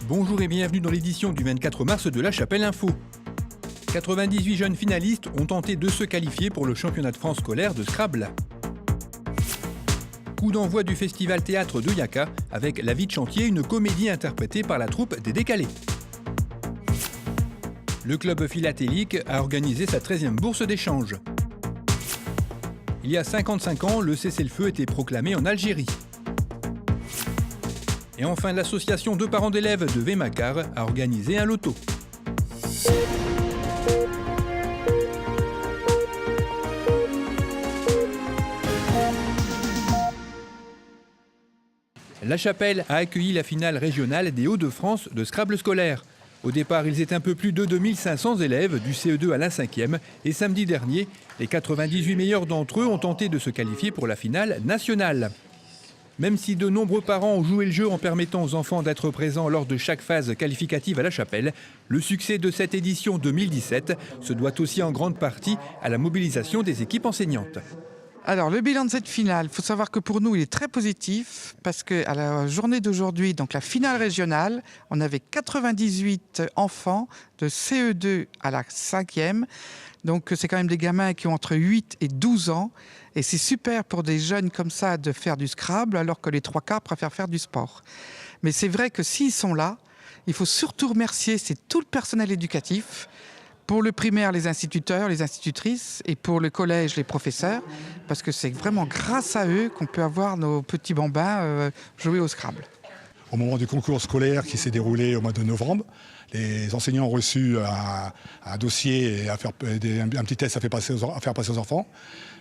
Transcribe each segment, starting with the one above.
Bonjour et bienvenue dans l'édition du 24 mars de La Chapelle Info. 98 jeunes finalistes ont tenté de se qualifier pour le championnat de France scolaire de Scrabble. Coup d'envoi du festival théâtre de Yaka avec La vie de chantier, une comédie interprétée par la troupe des Décalés. Le club philatélique a organisé sa 13e bourse d'échange. Il y a 55 ans, le cessez-le-feu était proclamé en Algérie. Et enfin, l'association de parents d'élèves de Vémacar a organisé un loto. La Chapelle a accueilli la finale régionale des Hauts-de-France de Scrabble scolaire. Au départ, ils étaient un peu plus de 2500 élèves du CE2 à la 5e et samedi dernier, les 98 meilleurs d'entre eux ont tenté de se qualifier pour la finale nationale. Même si de nombreux parents ont joué le jeu en permettant aux enfants d'être présents lors de chaque phase qualificative à La Chapelle, le succès de cette édition 2017 se doit aussi en grande partie à la mobilisation des équipes enseignantes. Alors, le bilan de cette finale, il faut savoir que pour nous, il est très positif parce qu'à la journée d'aujourd'hui, donc la finale régionale, on avait 98 enfants de CE2 à la 5e. Donc, c'est quand même des gamins qui ont entre 8 et 12 ans. Et c'est super pour des jeunes comme ça de faire du Scrabble alors que les trois quarts préfèrent faire du sport. Mais c'est vrai que s'ils sont là, il faut surtout remercier tout le personnel éducatif. Pour le primaire, les instituteurs, les institutrices, et pour le collège, les professeurs, parce que c'est vraiment grâce à eux qu'on peut avoir nos petits bambins jouer au Scrabble. Au moment du concours scolaire qui s'est déroulé au mois de novembre, les enseignants ont reçu un dossier et un petit test à faire passer aux enfants.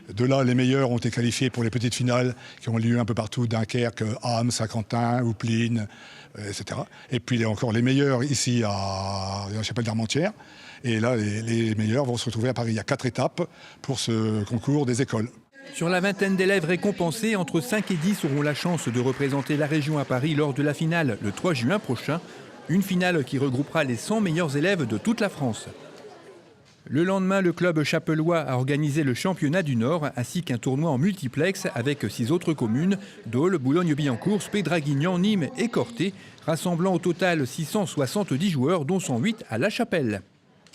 De là, les meilleurs ont été qualifiés pour les petites finales qui ont lieu un peu partout, Dunkerque, Ham, Saint-Quentin, Houpeline, etc. Et puis encore les meilleurs ici à la Chapelle d'Armentières. Et là, les meilleurs vont se retrouver à Paris. Il y a 4 étapes pour ce concours des écoles. Sur la vingtaine d'élèves récompensés, entre 5 et 10 auront la chance de représenter la région à Paris lors de la finale le 3 juin prochain. Une finale qui regroupera les 100 meilleurs élèves de toute la France. Le lendemain, le club chapellois a organisé le championnat du Nord ainsi qu'un tournoi en multiplex avec 6 autres communes, Dole, Boulogne-Billancourt, Spey-Draguignan, Nîmes et Corté, rassemblant au total 670 joueurs dont 108 à La Chapelle.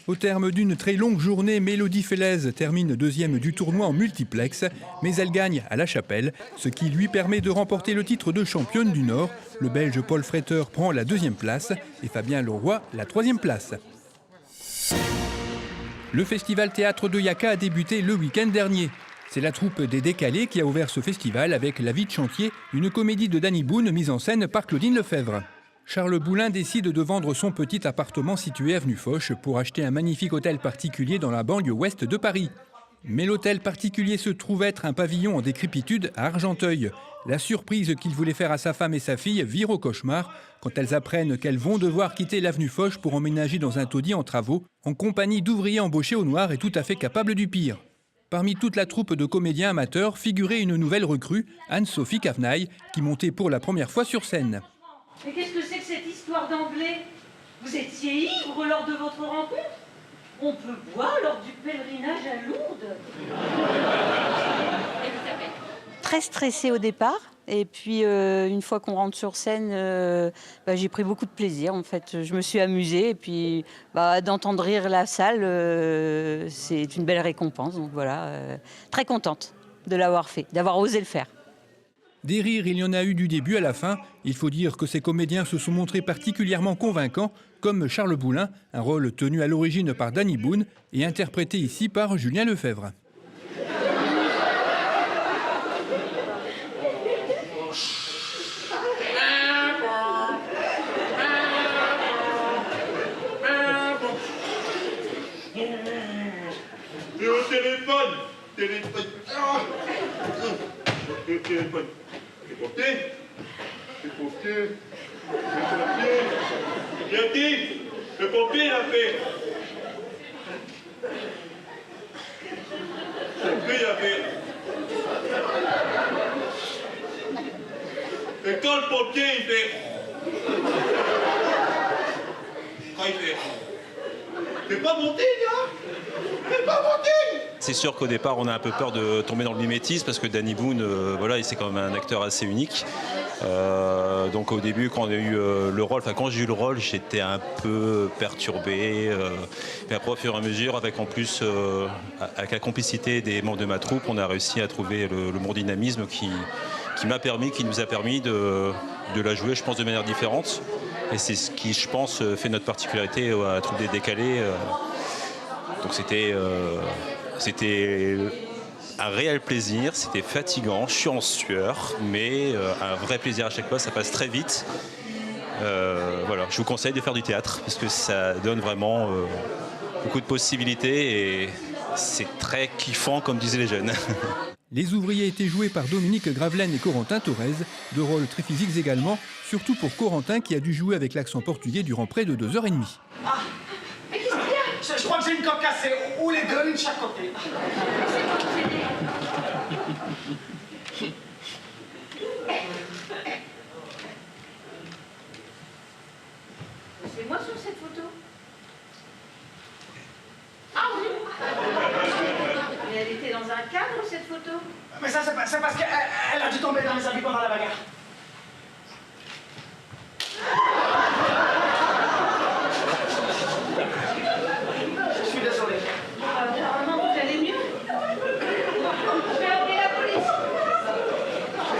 Au terme d'une très longue journée, Mélodie Félez termine 2e du tournoi en multiplex, mais elle gagne à La Chapelle, ce qui lui permet de remporter le titre de championne du Nord. Le Belge Paul Fretter prend la 2e place et Fabien Leroy la 3e place. Le festival théâtre de Yaka a débuté le week-end dernier. C'est la troupe des Décalés qui a ouvert ce festival avec La vie de chantier, une comédie de Danny Boone mise en scène par Claudine Lefebvre. Charles Boulin décide de vendre son petit appartement situé avenue Foch pour acheter un magnifique hôtel particulier dans la banlieue ouest de Paris. Mais l'hôtel particulier se trouve être un pavillon en décrépitude à Argenteuil. La surprise qu'il voulait faire à sa femme et sa fille vire au cauchemar quand elles apprennent qu'elles vont devoir quitter l'avenue Foch pour emménager dans un taudis en travaux, en compagnie d'ouvriers embauchés au noir et tout à fait capables du pire. Parmi toute la troupe de comédiens amateurs figurait une nouvelle recrue, Anne-Sophie Cavnaille, qui montait pour la première fois sur scène. Mais qu'est-ce que c'est que cette histoire d'anglais? Vous étiez ivre lors de votre rencontre? On peut boire lors du pèlerinage à Lourdes. Très stressée au départ. Et puis, une fois qu'on rentre sur scène, j'ai pris beaucoup de plaisir. En fait, je me suis amusée. Et puis, d'entendre rire la salle, c'est une belle récompense. Donc voilà, très contente de l'avoir fait, d'avoir osé le faire. Des rires, il y en a eu du début à la fin. Il faut dire que ces comédiens se sont montrés particulièrement convaincants, comme Charles Boulin, un rôle tenu à l'origine par Danny Boone et interprété ici par Julien Lefebvre. Et au téléphone. C'est porté. Bien dit, le pompier l'a fait. Lui l'a fait. Et quand le pompier il fait. Quand il fait. T'es pas monté, gars. T'es pas monté. C'est sûr qu'au départ, on a un peu peur de tomber dans le mimétisme parce que Danny Boone, voilà, c'est quand même un acteur assez unique. Donc au début, quand on a eu le rôle, quand j'ai eu le rôle, j'étais un peu perturbé. Mais après, au fur et à mesure, avec en plus avec la complicité des membres de ma troupe, on a réussi à trouver le bon dynamisme qui nous a permis de la jouer, je pense, de manière différente. Et c'est ce qui, je pense, fait notre particularité à la troupe des Décalés. Donc c'était un réel plaisir, c'était fatigant, je suis en sueur, mais un vrai plaisir à chaque fois, ça passe très vite. Voilà, je vous conseille de faire du théâtre parce que ça donne vraiment beaucoup de possibilités et c'est très kiffant comme disaient les jeunes. Les ouvriers étaient joués par Dominique Gravelaine et Corentin Thorez, deux rôles très physiques également, surtout pour Corentin qui a dû jouer avec l'accent portugais durant près de 2h30. Ah, mais qu'est-ce qu'il y a? Je crois que j'ai une coque cassée, ou les deux, une de chaque côté. C'est moi sur cette photo. Ah oui. Mais elle était dans un cadre, cette photo. Mais ça, c'est parce qu'elle a dû tomber dans les habits pendant la bagarre. Je suis désolé. Apparemment, vous allez mieux. Je vais appeler la police.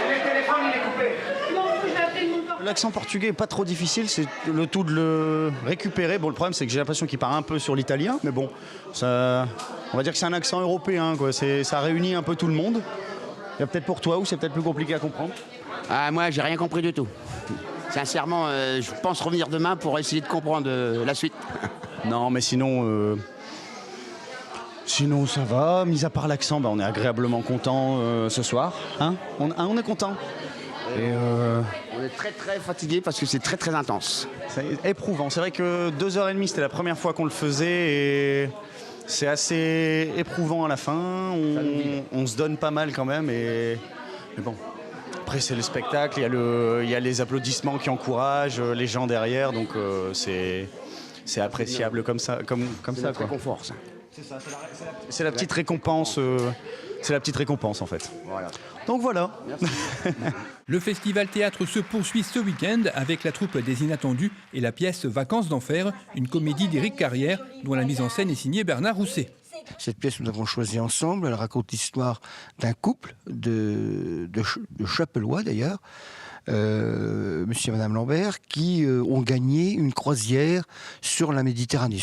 Le téléphone, il est coupé. Non, je vais appeler mon portable. L'accent portugais est pas trop difficile, c'est le tout de le récupérer. Bon, le problème, c'est que j'ai l'impression qu'il part un peu sur l'italien, mais bon, ça, on va dire que c'est un accent européen, quoi. Ça réunit un peu tout le monde. Il y a peut-être pour toi où c'est peut-être plus compliqué à comprendre. Ah, moi, j'ai rien compris du tout. Sincèrement, je pense revenir demain pour essayer de comprendre la suite. Non, mais sinon ça va. Mis à part l'accent, on est agréablement content ce soir. Hein, on est content. Et On est très très fatigué parce que c'est très très intense. c'est éprouvant. C'est vrai que 2h30, c'était la première fois qu'on le faisait et c'est assez éprouvant à la fin. On se donne pas mal quand même. Mais bon, après c'est le spectacle, il y a les applaudissements qui encouragent, les gens derrière, donc c'est appréciable comme ça, comme ça, quoi. Réconfort, ça. C'est la petite récompense. C'est la petite récompense en fait. Voilà. Donc voilà. Le festival théâtre se poursuit ce week-end avec la troupe des Inattendus et la pièce Vacances d'enfer, une comédie d'Éric Carrière dont la mise en scène est signée Bernard Rousset. Cette pièce, nous l'avons choisie ensemble. Elle raconte l'histoire d'un couple de Chapellois d'ailleurs, monsieur et madame Lambert, qui ont gagné une croisière sur la Méditerranée,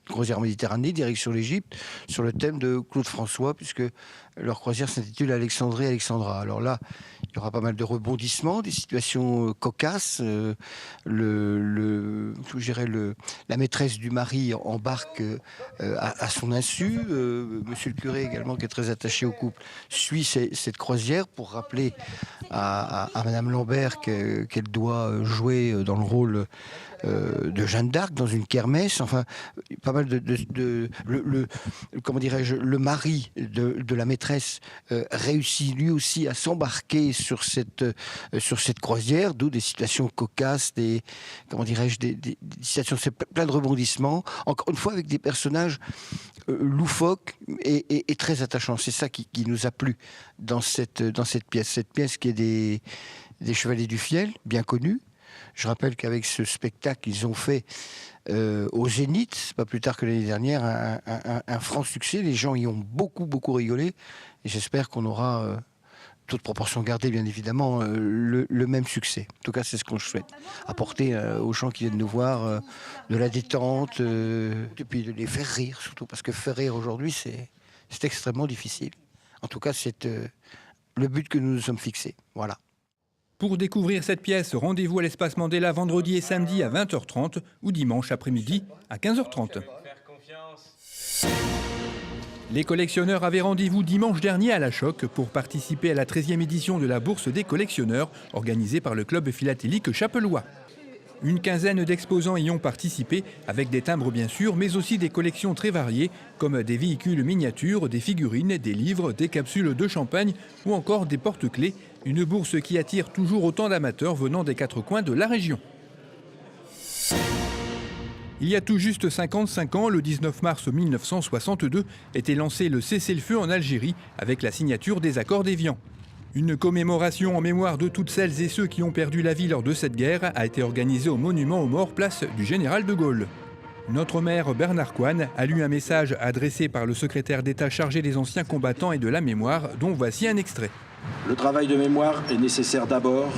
croisière Méditerranée, direction l'Égypte, sur le thème de Claude François, puisque leur croisière s'intitule Alexandrie-Alexandra. Alors là, il y aura pas mal de rebondissements, des situations cocasses. La maîtresse du mari embarque à son insu. Monsieur le curé également, qui est très attaché au couple, suit cette croisière pour rappeler à Madame Lambert qu'elle doit jouer dans le rôle de Jeanne d'Arc dans une kermesse. Enfin, pas mal comment dirais-je, le mari de la maîtresse réussit lui aussi à s'embarquer sur cette croisière, d'où des situations cocasses, des situations, c'est plein de rebondissements. Encore une fois, avec des personnages loufoques et très attachants. C'est ça qui nous a plu dans cette pièce. Cette pièce qui est des Chevaliers du Fiel, bien connus. Je rappelle qu'avec ce spectacle, ils ont fait au Zénith, pas plus tard que l'année dernière, un franc succès. Les gens y ont beaucoup, beaucoup rigolé. Et j'espère qu'on aura, toute proportion gardée, bien évidemment, le même succès. En tout cas, c'est ce qu'on souhaite. Apporter aux gens qui viennent nous voir de la détente, et puis de les faire rire, surtout. Parce que faire rire aujourd'hui, c'est extrêmement difficile. En tout cas, c'est le but que nous nous sommes fixés. Voilà. Pour découvrir cette pièce, rendez-vous à l'Espace Mandela vendredi et samedi à 20h30 ou dimanche après-midi à 15h30. Les collectionneurs avaient rendez-vous dimanche dernier à La Choc pour participer à la 13e édition de la Bourse des collectionneurs organisée par le club philatélique chapellois. Une quinzaine d'exposants y ont participé, avec des timbres bien sûr, mais aussi des collections très variées, comme des véhicules miniatures, des figurines, des livres, des capsules de champagne ou encore des porte-clés. Une bourse qui attire toujours autant d'amateurs venant des quatre coins de la région. Il y a tout juste 55 ans, le 19 mars 1962, était lancé le cessez-le-feu en Algérie avec la signature des accords d'Évian. Une commémoration en mémoire de toutes celles et ceux qui ont perdu la vie lors de cette guerre a été organisée au monument aux morts place du Général de Gaulle. Notre maire Bernard Coine a lu un message adressé par le secrétaire d'État chargé des anciens combattants et de la mémoire, dont voici un extrait. Le travail de mémoire est nécessaire d'abord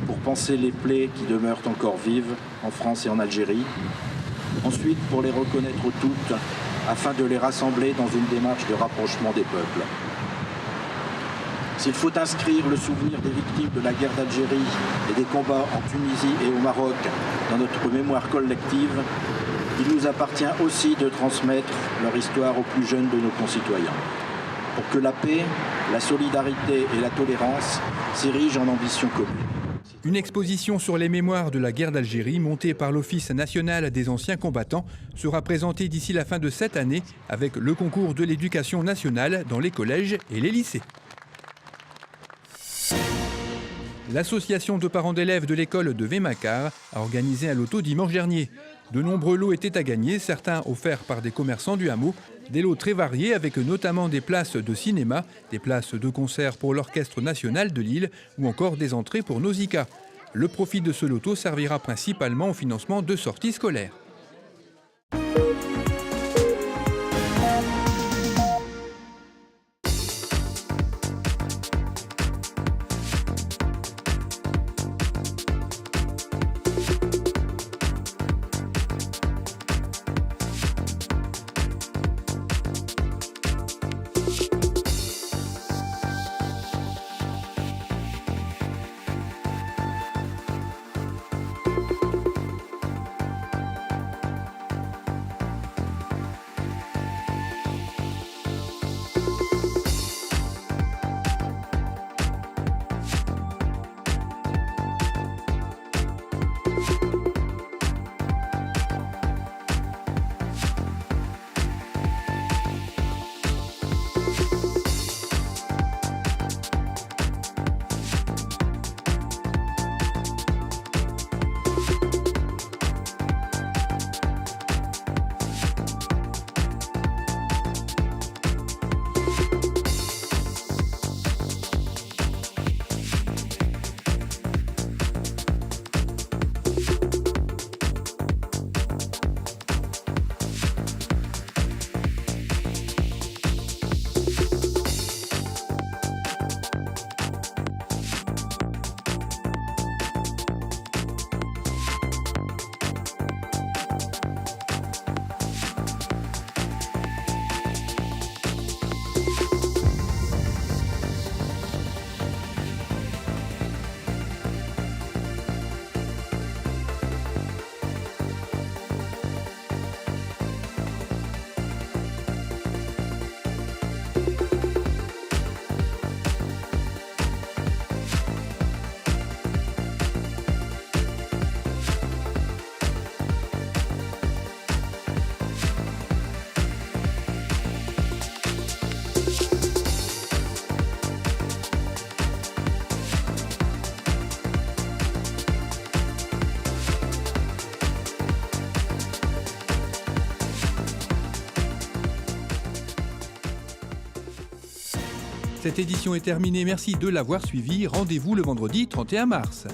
pour panser les plaies qui demeurent encore vives en France et en Algérie. Ensuite, pour les reconnaître toutes, afin de les rassembler dans une démarche de rapprochement des peuples. S'il faut inscrire le souvenir des victimes de la guerre d'Algérie et des combats en Tunisie et au Maroc dans notre mémoire collective, il nous appartient aussi de transmettre leur histoire aux plus jeunes de nos concitoyens, pour que la paix, la solidarité et la tolérance s'érigent en ambition commune. Une exposition sur les mémoires de la guerre d'Algérie montée par l'Office national des anciens combattants sera présentée d'ici la fin de cette année avec le concours de l'éducation nationale dans les collèges et les lycées. L'association de parents d'élèves de l'école de Vémacar a organisé un loto dimanche dernier. De nombreux lots étaient à gagner, certains offerts par des commerçants du hameau. Des lots très variés avec notamment des places de cinéma, des places de concert pour l'Orchestre national de Lille ou encore des entrées pour Nausicaa. Le profit de ce loto servira principalement au financement de sorties scolaires. Cette édition est terminée, merci de l'avoir suivi. Rendez-vous le vendredi 31 mars.